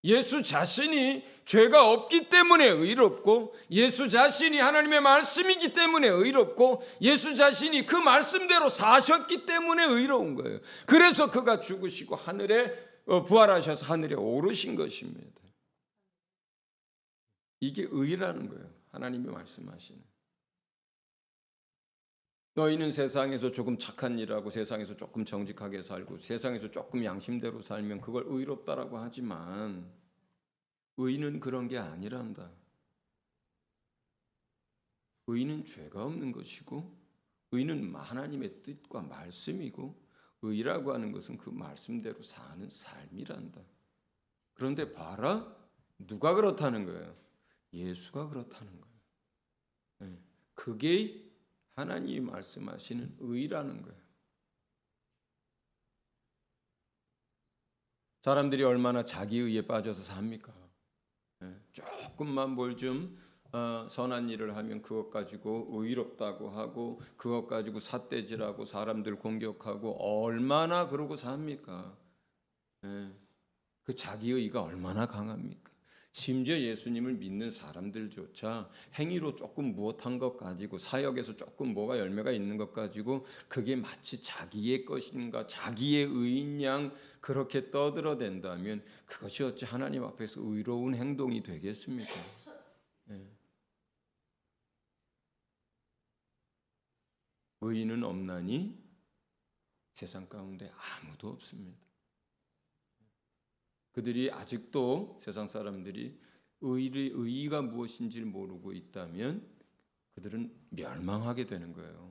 예수 자신이 죄가 없기 때문에 의롭고 예수 자신이 하나님의 말씀이기 때문에 의롭고 예수 자신이 그 말씀대로 사셨기 때문에 의로운 거예요. 그래서 그가 죽으시고 하늘에 부활하셔서 하늘에 오르신 것입니다. 이게 의라는 거예요. 하나님이 말씀하시는. 너희는 세상에서 조금 착한 일하고 세상에서 조금 정직하게 살고 세상에서 조금 양심대로 살면 그걸 의롭다라고 하지만 의는 그런 게 아니란다. 의는 죄가 없는 것이고 의는 하나님의 뜻과 말씀이고 의라고 하는 것은 그 말씀대로 사는 삶이란다. 그런데 봐라, 누가 그렇다는 거예요? 예수가 그렇다는 거예요. 그게 하나님이 말씀하시는 의라는 거예요. 사람들이 얼마나 자기의에 빠져서 삽니까? 조금만 뭘 좀 선한 일을 하면 그것 가지고 의롭다고 하고 그것 가지고 삿대질하고 사람들 공격하고 얼마나 그러고 삽니까? 그 자기의가 얼마나 강합니까? 심지어 예수님을 믿는 사람들조차 행위로 조금 무엇한 것 가지고 사역에서 조금 뭐가 열매가 있는 것 가지고 그게 마치 자기의 것인가 자기의 의인 양 그렇게 떠들어댄다면 그것이 어찌 하나님 앞에서 의로운 행동이 되겠습니까? 의인은 없나니 세상 가운데 아무도 없습니다. 그들이 아직도 세상 사람들이 의의가 무엇인지를 모르고 있다면 그들은 멸망하게 되는 거예요.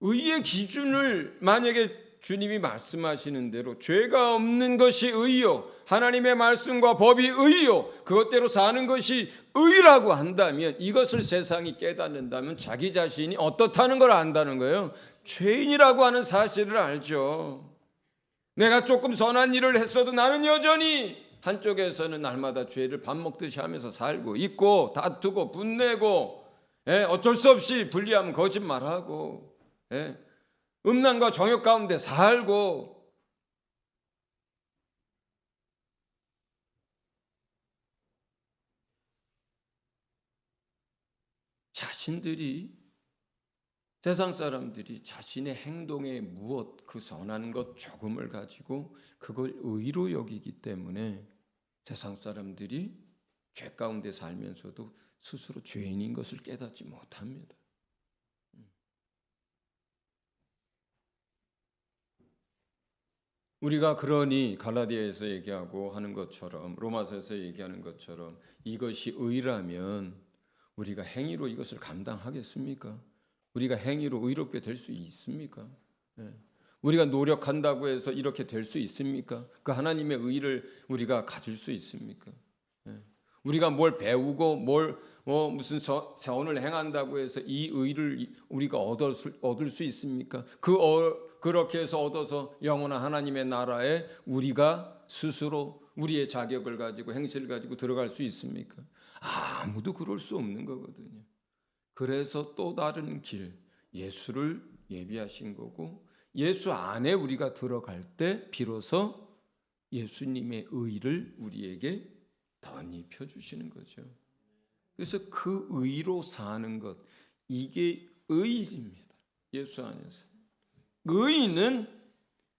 의의 기준을 만약에 주님이 말씀하시는 대로 죄가 없는 것이 의요 하나님의 말씀과 법이 의요 그것대로 사는 것이 의라고 한다면 이것을 세상이 깨닫는다면 자기 자신이 어떻다는 걸 안다는 거예요. 죄인이라고 하는 사실을 알죠. 내가 조금 선한 일을 했어도 나는 여전히 한쪽에서는 날마다 죄를 밥 먹듯이 하면서 살고 있고 다투고 분내고 어쩔 수 없이 불리하면 거짓말하고 음란과 정욕 가운데 살고 세상 사람들이 자신의 행동에 무엇 그 선한 것 조금을 가지고 그걸 의로 여기기 때문에 세상 사람들이 죄 가운데 살면서도 스스로 죄인인 것을 깨닫지 못합니다. 우리가 그러니 갈라디아에서 얘기하고 하는 것처럼 로마서에서 얘기하는 것처럼 이것이 의라면 우리가 행위로 이것을 감당하겠습니까? 우리가 행위로 의롭게 될 수 있습니까? 우리가 노력한다고 해서 이렇게 될 수 있습니까? 그 하나님의 의를 우리가 가질 수 있습니까? 우리가 뭘 배우고 무슨 선을 행한다고 해서 이 의를 우리가 얻을 수 있습니까? 그렇게 해서 얻어서 영원한 하나님의 나라에 우리가 스스로 우리의 자격을 가지고 행실을 가지고 들어갈 수 있습니까? 아무도 그럴 수 없는 거거든요. 그래서 또 다른 길, 예수를 예비하신 거고 예수 안에 우리가 들어갈 때 비로소 예수님의 의를 우리에게 덧입혀 주시는 거죠. 그래서 그 의로 사는 것, 이게 의입니다. 예수 안에서. 의인은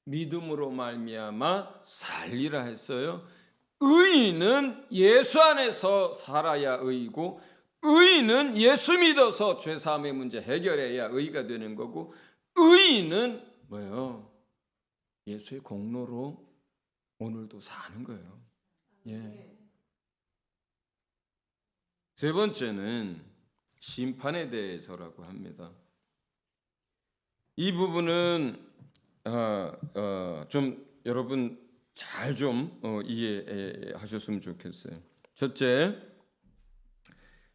믿음으로 말미암아 살리라 했어요. 의인은 예수 안에서 살아야 의이고 의인은 예수 믿어서 죄사함의 문제 해결해야 의가 되는 거고 의인은 뭐예요? 예수의 공로로 오늘도 사는 거예요. 세 번째는 심판에 대해서라고 합니다. 이 부분은 좀 여러분 잘 좀 이해하셨으면 좋겠어요. 첫째,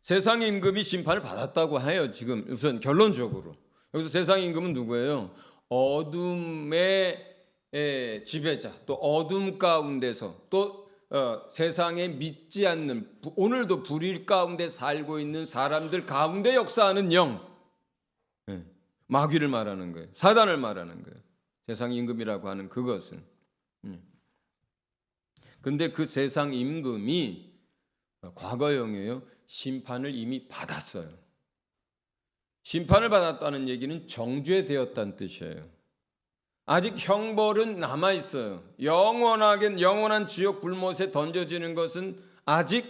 세상 임금이 심판을 받았다고 해요. 지금 우선 결론적으로 여기서 세상 임금은 누구예요? 어둠의 지배자, 또 어둠 가운데서 또 세상에 믿지 않는, 오늘도 불의 가운데 살고 있는 사람들 가운데 역사하는 영, 마귀를 말하는 거예요. 사단을 말하는 거예요. 세상 임금이라고 하는 그것은. 근데 그 세상 임금이 과거형이에요. 심판을 이미 받았어요. 심판을 받았다는 얘기는 정죄되었다는 뜻이에요. 아직 형벌은 남아있어요. 영원한 지옥 불못에 던져지는 것은 아직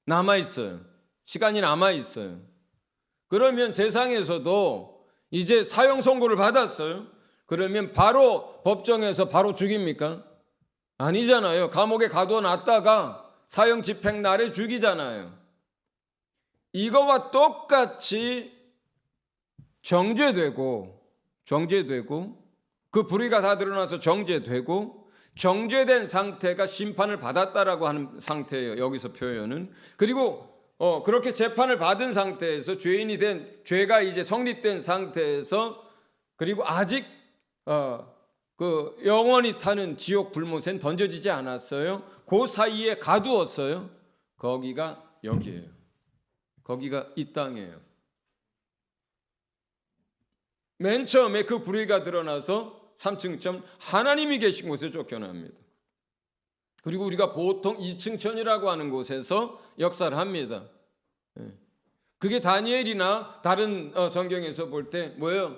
남아있어요. 시간이 남아있어요. 그러면 세상에서도 이제 사형 선고를 받았어요. 그러면 바로 법정에서 바로 죽입니까? 아니잖아요. 감옥에 가둬놨다가 사형 집행 날에 죽이잖아요. 이거와 똑같이 정죄되고 그 불의가 다 드러나서 정죄되고 정죄된 상태가 심판을 받았다라고 하는 상태예요. 여기서 표현은. 그리고 그렇게 재판을 받은 상태에서 죄인이 된, 죄가 이제 성립된 상태에서, 그리고 아직 그 영원히 타는 지옥 불못엔 던져지지 않았어요. 그 사이에 가두었어요. 거기가 여기예요. 거기가 이 땅이에요. 맨 처음에 그 불의가 드러나서 3층천 하나님이 계신 곳에 쫓겨납니다. 그리고 우리가 보통 2층천이라고 하는 곳에서 역사를 합니다. 그게 다니엘이나 다른 성경에서 볼 때 뭐예요?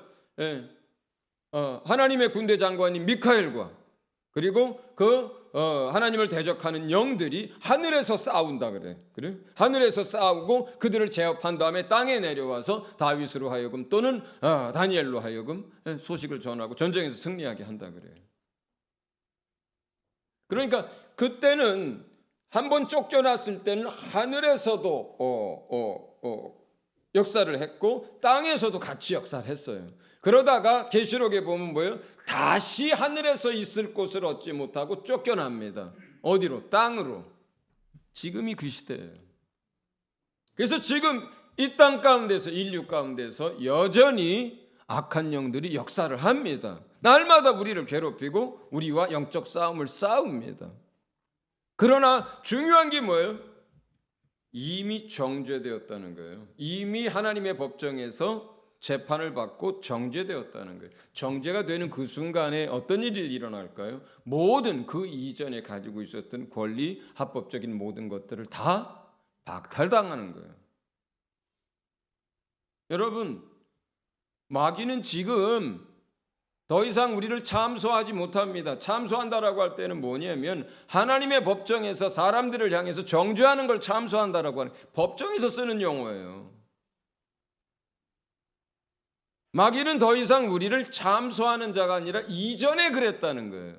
하나님의 군대 장관인 미카엘과 그리고 하나님을 대적하는 영들이 하늘에서 싸운다 그래. 하늘에서 싸우고 그들을 제압한 다음에 땅에 내려와서 다윗으로 하여금 또는 다니엘로 하여금 소식을 전하고 전쟁에서 승리하게 한다 그래요. 그러니까 그때는 한번 쫓겨났을 때는 하늘에서도 역사를 했고 땅에서도 같이 역사를 했어요. 그러다가 계시록에 보면 뭐예요? 다시 하늘에서 있을 곳을 얻지 못하고 쫓겨납니다. 어디로? 땅으로. 지금이 그 시대예요. 그래서 지금 이 땅 가운데서, 인류 가운데서 여전히 악한 영들이 역사를 합니다. 날마다 우리를 괴롭히고 우리와 영적 싸움을 싸웁니다. 그러나 중요한 게 뭐예요? 이미 정죄되었다는 거예요. 이미 하나님의 법정에서 재판을 받고 정죄되었다는 거예요. 정죄가 되는 그 순간에 어떤 일이 일어날까요? 모든 그 이전에 가지고 있었던 권리, 합법적인 모든 것들을 다 박탈당하는 거예요. 여러분, 마귀는 지금 더 이상 우리를 참소하지 못합니다. 참소한다라고 할 때는 뭐냐면 하나님의 법정에서 사람들을 향해서 정죄하는 걸 참소한다라고 하는, 법정에서 쓰는 용어예요. 마귀는 더 이상 우리를 참소하는 자가 아니라 이전에 그랬다는 거예요.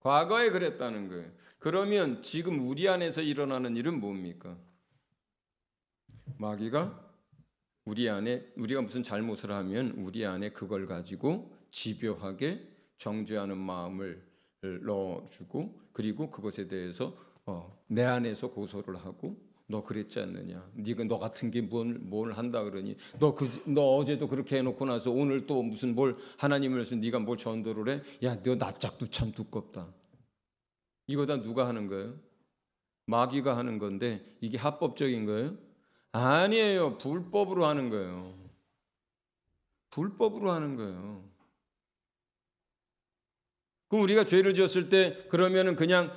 과거에 그랬다는 거예요. 그러면 지금 우리 안에서 일어나는 일은 뭡니까? 마귀가 우리 안에, 우리가 무슨 잘못을 하면 우리 안에 그걸 가지고 집요하게 정죄하는 마음을 넣어주고, 그리고 그것에 대해서 내 안에서 고소를 하고, 너 그랬지 않느냐? 네가 너 같은 게 뭘 한다 그러니? 너 어제도 그렇게 해놓고 나서 오늘 또 무슨 뭘 하나님을 위해서 네가 뭘 전도를 해? 야, 너 낯짝도 참 두껍다. 이거 다 누가 하는 거예요? 마귀가 하는 건데 이게 합법적인 거예요? 아니에요. 불법으로 하는 거예요. 불법으로 하는 거예요. 그럼 우리가 죄를 지었을 때 그러면은 그냥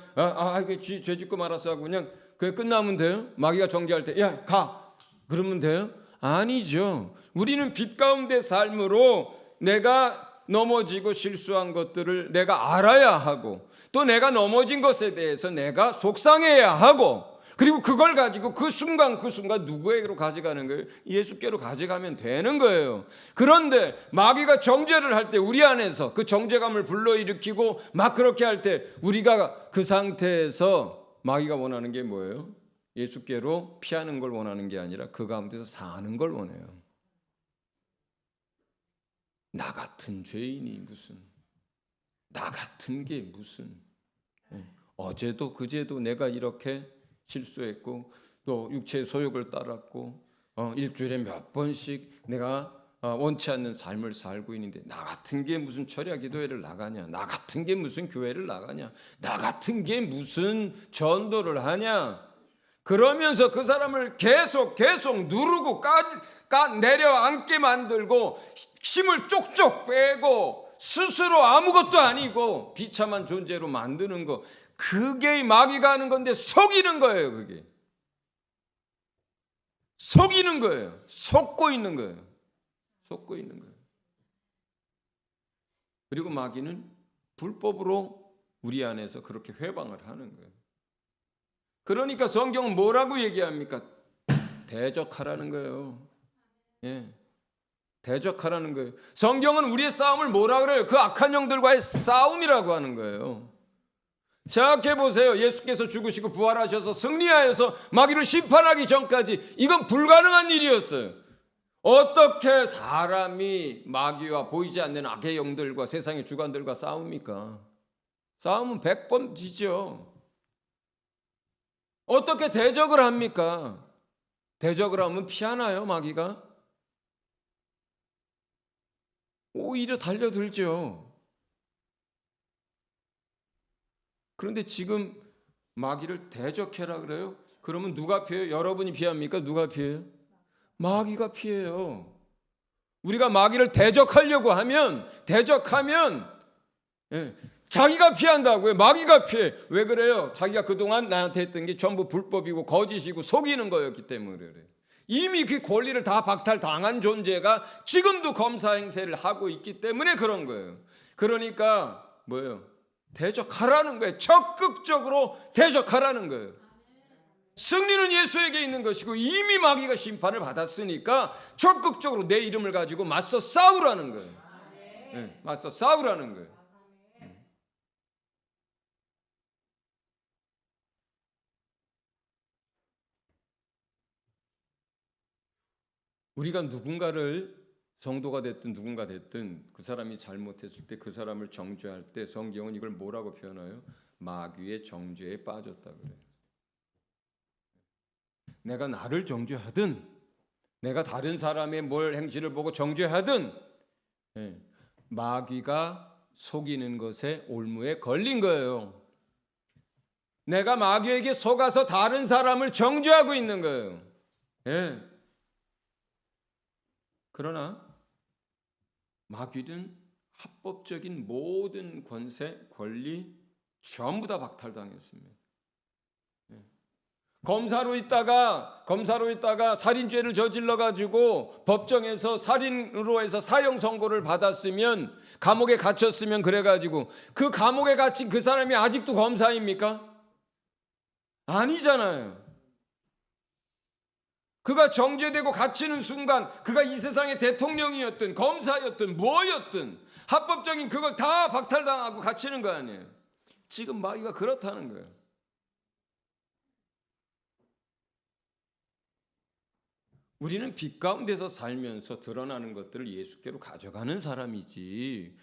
죄 짓고 말았어 하고 그냥 그게 끝나면 돼요? 마귀가 정죄할 때 야, 가. 그러면 돼요? 아니죠. 우리는 빛 가운데 삶으로 내가 넘어지고 실수한 것들을 내가 알아야 하고, 또 내가 넘어진 것에 대해서 내가 속상해야 하고, 그리고 그걸 가지고 그 순간 누구에게로 가져가는 거예요? 예수께로 가져가면 되는 거예요. 그런데 마귀가 정죄를 할 때 우리 안에서 그 정죄감을 불러일으키고 막 그렇게 할 때 우리가 그 상태에서 마귀가 원하는 게 뭐예요? 예수께로 피하는 걸 원하는 게 아니라 그 가운데서 사는 걸 원해요. 나 같은 죄인이 무슨, 나 같은 게 무슨, 어제도 그제도 내가 이렇게 실수했고 또 육체의 소욕을 따랐고 일주일에 몇 번씩 내가 원치 않는 삶을 살고 있는데 나 같은 게 무슨 철야 기도회를 나가냐, 나 같은 게 무슨 교회를 나가냐, 나 같은 게 무슨 전도를 하냐, 그러면서 그 사람을 계속 누르고 내려앉게 만들고 힘을 쪽쪽 빼고 스스로 아무것도 아니고 비참한 존재로 만드는 거, 그게 마귀가 하는 건데 속이는 거예요. 그게 속이는 거예요. 속고 있는 거예요. 속고 있는 거예요. 그리고 마귀는 불법으로 우리 안에서 그렇게 회방을 하는 거예요. 그러니까 성경은 뭐라고 얘기합니까? 대적하라는 거예요. 예. 대적하라는 거예요. 성경은 우리의 싸움을 뭐라 그래요? 그 악한 영들과의 싸움이라고 하는 거예요. 생각해 보세요. 예수께서 죽으시고 부활하셔서 승리하여서 마귀를 심판하기 전까지 이건 불가능한 일이었어요. 어떻게 사람이 마귀와 보이지 않는 악의 영들과 세상의 주관들과 싸웁니까? 싸움은 100번 지죠. 어떻게 대적을 합니까? 대적을 하면 피하나요, 마귀가? 오히려 달려들죠. 그런데 지금 마귀를 대적해라 그래요? 그러면 누가 피해요? 여러분이 피합니까? 누가 피해요? 마귀가 피해요. 우리가 마귀를 대적하면 자기가 피한다고요. 마귀가 피해. 왜 그래요? 자기가 그동안 나한테 했던 게 전부 불법이고 거짓이고 속이는 거였기 때문에 그래요. 이미 그 권리를 다 박탈당한 존재가 지금도 검사 행세를 하고 있기 때문에 그런 거예요. 그러니까 뭐예요? 대적하라는 거예요. 적극적으로 대적하라는 거예요. 승리는 예수에게 있는 것이고 이미 마귀가 심판을 받았으니까 적극적으로 내 이름을 가지고 맞서 싸우라는 거예요. 네, 맞서 싸우라는 거예요. 우리가 누군가를 성도가 됐든 누군가 됐든 그 사람이 잘못했을 때 그 사람을 정죄할 때 성경은 이걸 뭐라고 표현해요? 마귀의 정죄에 빠졌다 그래요. 내가 나를 정죄하든 내가 다른 사람의 뭘 행실을 보고 정죄하든 마귀가 속이는 것에 올무에 걸린 거예요. 내가 마귀에게 속아서 다른 사람을 정죄하고 있는 거예요. 그러나 마귀는 합법적인 모든 권세, 권리 전부 다 박탈당했습니다. 검사로 있다가 살인죄를 저질러 가지고 법정에서 살인으로 해서 사형 선고를 받았으면, 감옥에 갇혔으면, 그래 가지고 그 감옥에 갇힌 그 사람이 아직도 검사입니까? 아니잖아요. 그가 정죄되고 갇히는 순간 그가 이 세상의 대통령이었든 검사였든 뭐였든 합법적인 그걸 다 박탈당하고 갇히는 거 아니에요. 지금 마귀가 그렇다는 거예요. 우리는 빛 가운데서 살면서 드러나는 것들을 예수께로 가져가는 사람이지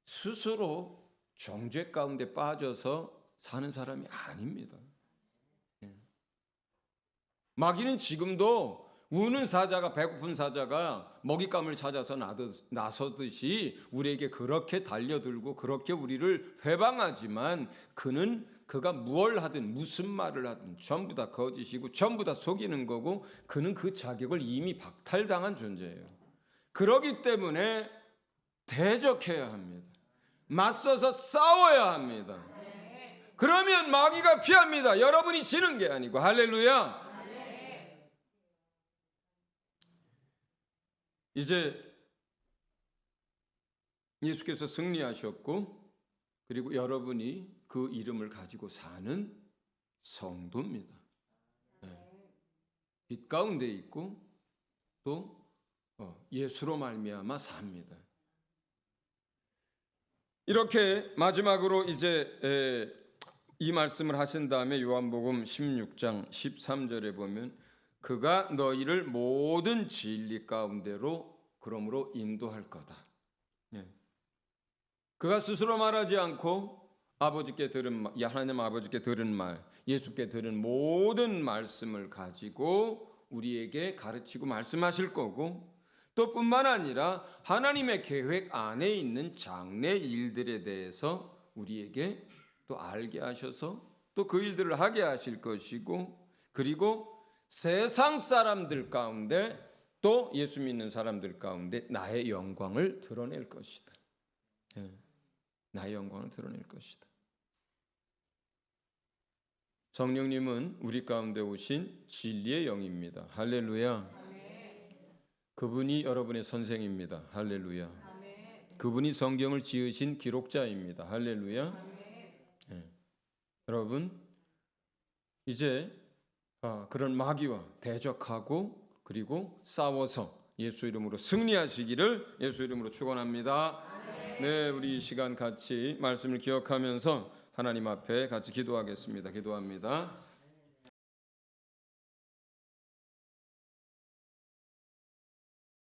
스스로 정죄 가운데 빠져서 사는 사람이 아닙니다. 마귀는 지금도 우는 사자가, 배고픈 사자가 먹잇감을 찾아서 나서듯이 우리에게 그렇게 달려들고 그렇게 우리를 회방하지만 그가 무엇을 하든 무슨 말을 하든 전부 다 거짓이고 전부 다 속이는 거고 그는 그 자격을 이미 박탈당한 존재예요. 그러기 때문에 대적해야 합니다. 맞서서 싸워야 합니다. 그러면 마귀가 피합니다. 여러분이 지는 게 아니고. 할렐루야. 이제 예수께서 승리하셨고 그리고 여러분이 그 이름을 가지고 사는 성도입니다. 빛 가운데 있고 또 예수로 말미암아 삽니다. 이렇게 마지막으로 이제 이 말씀을 하신 다음에 요한복음 16장 13절에 보면 그가 너희를 모든 진리 가운데로 그러므로 인도할 거다. 그가 스스로 말하지 않고 아버지께 들은 하나님 아버지께 들은 말, 예수께 들은 모든 말씀을 가지고 우리에게 가르치고 말씀하실 거고 또 뿐만 아니라 하나님의 계획 안에 있는 장래 일들에 대해서 우리에게 또 알게 하셔서 또 그 일들을 하게 하실 것이고, 그리고 세상 사람들 가운데 또 예수 믿는 사람들 가운데 나의 영광을 드러낼 것이다. 나의 영광을 드러낼 것이다. 성령님은 우리 가운데 오신 진리의 영입니다. 할렐루야. 그분이 여러분의 선생입니다. 할렐루야. 그분이 성경을 지으신 기록자입니다. 할렐루야. 여러분, 이제 그런 마귀와 대적하고 그리고 싸워서 예수 이름으로 승리하시기를 예수 이름으로 축원합니다. 네, 우리 이 시간 같이 말씀을 기억하면서 하나님 앞에 같이 기도하겠습니다. 기도합니다.